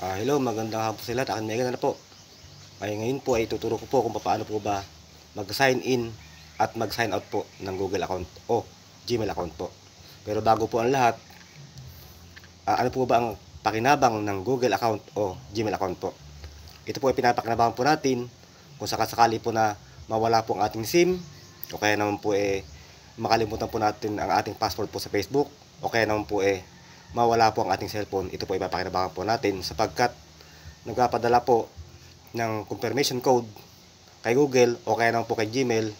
Hello, magandang hapon sa lahat. Akin Megan na po. Ngayon po ay tuturo ko po kung paano po ba mag-sign in at mag-sign out po ng Google account o Gmail account po. Pero bago po ang lahat, ano po ba ang pakinabang ng Google account o Gmail account po? Ito po ay pinapakinabangan po natin kung sakasakali po na mawala po ang ating SIM o kaya naman po makalimutan po natin ang ating password po sa Facebook o kaya naman po mawala po ang ating cellphone. Ito po ay papakinabangan po natin sapagkat nagpapadala po ng confirmation code kay Google o kaya naman po kay Gmail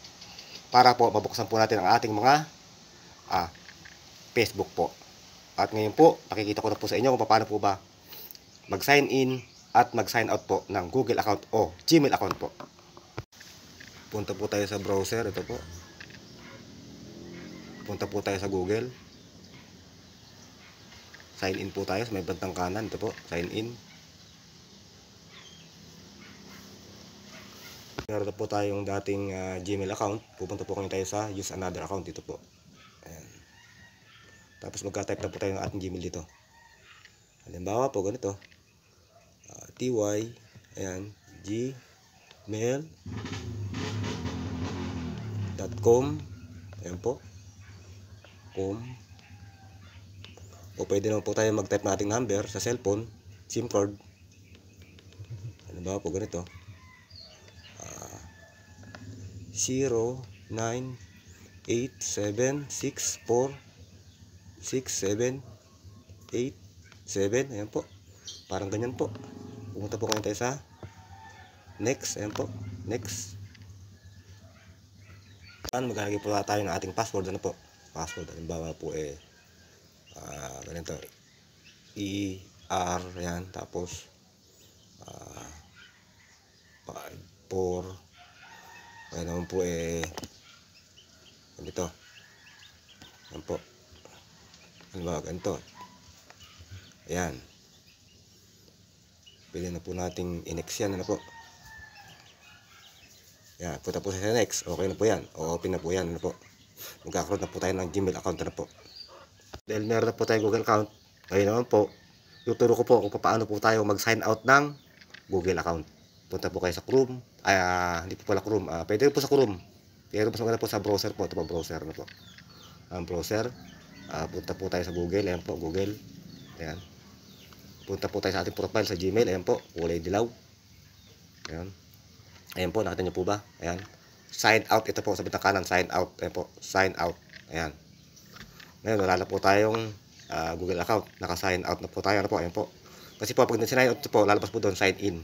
para po mabuksan po natin ang ating mga Facebook po. At ngayon po, pakikita ko na po sa inyo kung paano po ba mag-sign in at mag-sign out po ng Google account o Gmail account po. Punta po tayo sa browser, ito po. Punta po tayo sa Google. Sign in po tayo sa may bandang kanan, ito po, sign in. Meron na po tayong dating Gmail account. Pupunta po kami tayo sa use another account dito po. Ayan. Tapos magka-type na po tayo ng ating Gmail dito. Halimbawa po ganito. ty, ayan, gmail.com. Ayan po. Com. O pwede naman po tayo mag-type ng ating number sa cellphone, SIM card. Halimbawa po ganito. 0987646787. Ayan po. Parang ganyan po. Pumunta po kayo tayo sa next. Ayan po. Next. Maglalagay po tayo ng ating password. Ano po? Password. Halimbawa po ganito. ER. Ayan. Tapos 5, 4. Kaya naman po ganito. Ayan po. Ano ba? Ganito. Ayan. Pwede na po nating i-next yan. Ano po? Ayan. Punta po sa next. Okay na po yan. O open na po yan. Ano po? Magkakaroon na po tayo ng Gmail account. Ano po? Dahil meron na po tayo Google account. Ngayon naman po, tuturo ko po kung paano po tayo mag-sign out ng Google account. Punta po kayo sa Chrome. Hindi po pala Chrome. Pwede po sa Chrome. Pero mas maganda po sa browser po. Ito po browser na po. Ang browser. Punta po tayo sa Google. Ayan po, Google. Ayan. Punta po tayo sa ating profile sa Gmail. Ayan po, kulay dilaw. Ayan. Ayan po, nakita nyo po ba? Ayan. Sign out. Ito po sa bitang kanan. Sign out. Ayan po, sign out. Ayan. Ngayon, wala na po tayong Google account. Naka-sign out na po tayo. Ano po? Ayan po. Kasi po, pag na-sign out po, lalabas po doon, sign in.